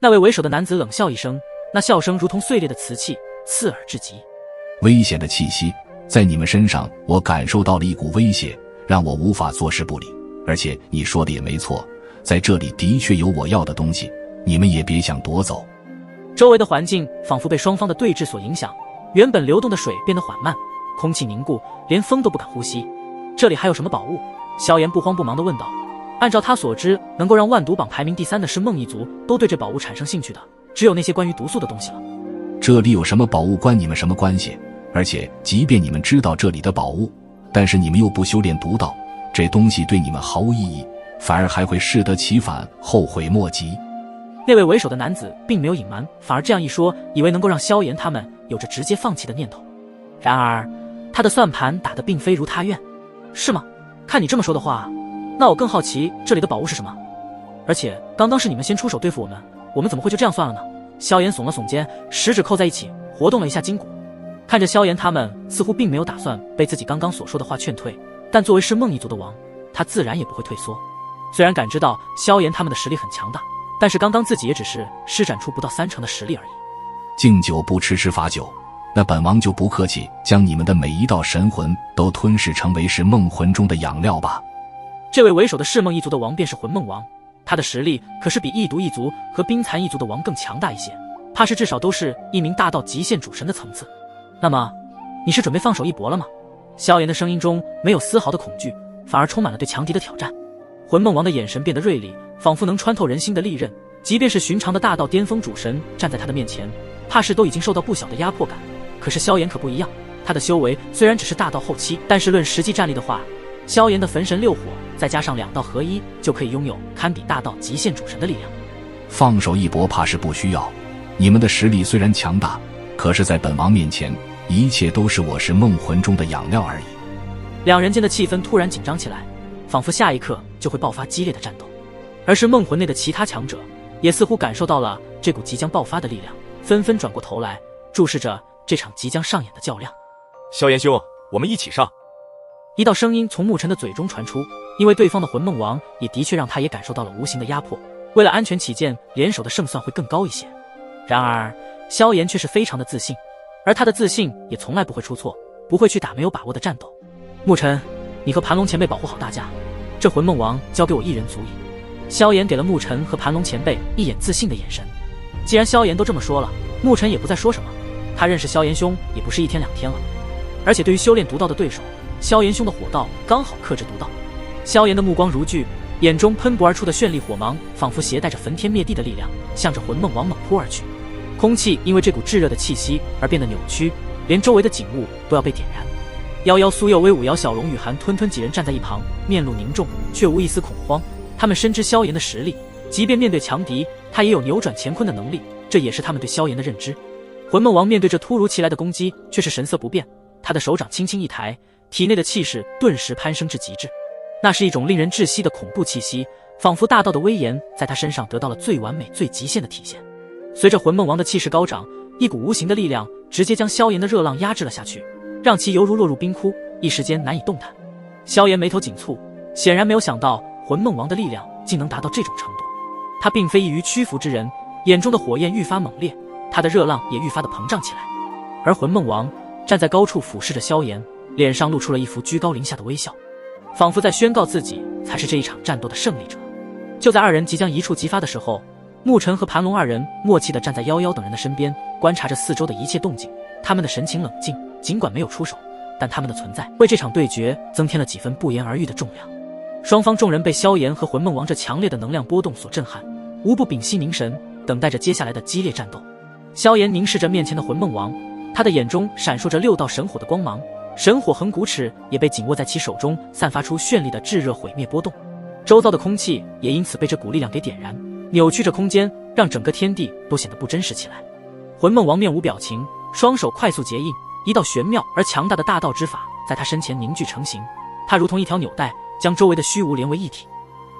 那位为首的男子冷笑一声，那笑声如同碎裂的瓷器，刺耳至极。危险的气息，在你们身上我感受到了一股威胁，让我无法坐视不理。而且你说的也没错，在这里的确有我要的东西，你们也别想夺走。周围的环境仿佛被双方的对峙所影响，原本流动的水变得缓慢，空气凝固，连风都不敢呼吸。这里还有什么宝物？萧炎不慌不忙地问道。按照他所知，能够让万毒榜排名第3的是梦一族，都对这宝物产生兴趣的，只有那些关于毒素的东西了。这里有什么宝物关你们什么关系？而且即便你们知道这里的宝物，但是你们又不修炼毒道，这东西对你们毫无意义，反而还会适得其反，后悔莫及。那位为首的男子并没有隐瞒，反而这样一说，以为能够让萧炎他们有着直接放弃的念头。然而他的算盘打得并非如他愿。是吗？看你这么说的话，那我更好奇这里的宝物是什么。而且刚刚是你们先出手对付我们，我们怎么会就这样算了呢？萧炎耸了耸肩，食指扣在一起，活动了一下筋骨。看着萧炎他们似乎并没有打算被自己刚刚所说的话劝退，但作为是梦一族的王，他自然也不会退缩。虽然感知到萧炎他们的实力很强大，但是刚刚自己也只是施展出不到30%的实力而已。敬酒不吃吃罚酒，那本王就不客气，将你们的每一道神魂都吞噬成为是梦魂中的养料吧。这位为首的噬梦一族的王便是魂梦王，他的实力可是比异毒一族和冰蚕一族的王更强大一些，怕是至少都是一名大道极限主神的层次。那么你是准备放手一搏了吗？萧炎的声音中没有丝毫的恐惧，反而充满了对强敌的挑战。魂梦王的眼神变得锐利，仿佛能穿透人心的利刃，即便是寻常的大道巅峰主神站在他的面前，怕是都已经受到不小的压迫感。可是萧炎可不一样，他的修为虽然只是大道后期，但是论实际战力的话，萧炎的焚神6火再加上2道合一，就可以拥有堪比大道极限主神的力量。放手一搏怕是不需要，你们的实力虽然强大，可是在本王面前，一切都是我是梦魂中的养料而已。两人间的气氛突然紧张起来，仿佛下一刻就会爆发激烈的战斗。而是梦魂内的其他强者也似乎感受到了这股即将爆发的力量，纷纷转过头来注视着这场即将上演的较量。萧炎兄，我们一起上。一道声音从沐尘的嘴中传出，因为对方的魂梦王也的确让他也感受到了无形的压迫，为了安全起见，联手的胜算会更高一些。然而萧炎却是非常的自信，而他的自信也从来不会出错，不会去打没有把握的战斗。沐尘，你和盘龙前辈保护好大家，这魂梦王交给我一人足矣。萧炎给了沐尘和盘龙前辈一眼自信的眼神。既然萧炎都这么说了，沐尘也不再说什么，他认识萧炎兄也不是1天2天了，而且对于修炼毒道的对手，萧炎兄的火道刚好克制毒道。萧炎的目光如炬，眼中喷薄而出的绚丽火芒仿佛携带着焚天灭地的力量，向着魂梦王猛扑而去。空气因为这股炙热的气息而变得扭曲，连周围的景物都要被点燃。夭夭、苏佑威、五瑶、小龙与韩吞吞几人站在一旁，面露凝重，却无一丝恐慌。他们深知萧炎的实力，即便面对强敌，他也有扭转乾坤的能力，这也是他们对萧炎的认知。魂梦王面对这突如其来的攻击，却是神色不变，他的手掌轻轻一抬，体内的气势顿时攀升至极致。那是一种令人窒息的恐怖气息，仿佛大道的威严在他身上得到了最完美、最极限的体现。随着魂梦王的气势高涨，一股无形的力量直接将萧炎的热浪压制了下去，让其犹如落入冰窟，一时间难以动弹。萧炎眉头紧蹙，显然没有想到魂梦王的力量竟能达到这种程度。他并非易于屈服之人，眼中的火焰愈发猛烈，他的热浪也愈发的膨胀起来。而魂梦王站在高处俯视着萧炎，脸上露出了一副居高临下的微笑，仿佛在宣告自己才是这一场战斗的胜利者。就在二人即将一触即发的时候，沐尘和盘龙二人默契地站在夭夭等人的身边，观察着四周的一切动静。他们的神情冷静，尽管没有出手，但他们的存在为这场对决增添了几分不言而喻的重量。双方众人被萧炎和魂梦王这强烈的能量波动所震撼，无不屏息凝神，等待着接下来的激烈战斗。萧炎凝视着面前的魂梦王，他的眼中闪烁着6道神火的光芒，神火横骨尺也被紧握在其手中，散发出绚丽的炙热毁灭波动。周遭的空气也因此被这股力量给点燃，扭曲着空间，让整个天地都显得不真实起来。魂梦王面无表情，双手快速结印，一道玄妙而强大的大道之法在他身前凝聚成型，他如同一条纽带，将周围的虚无连为一体。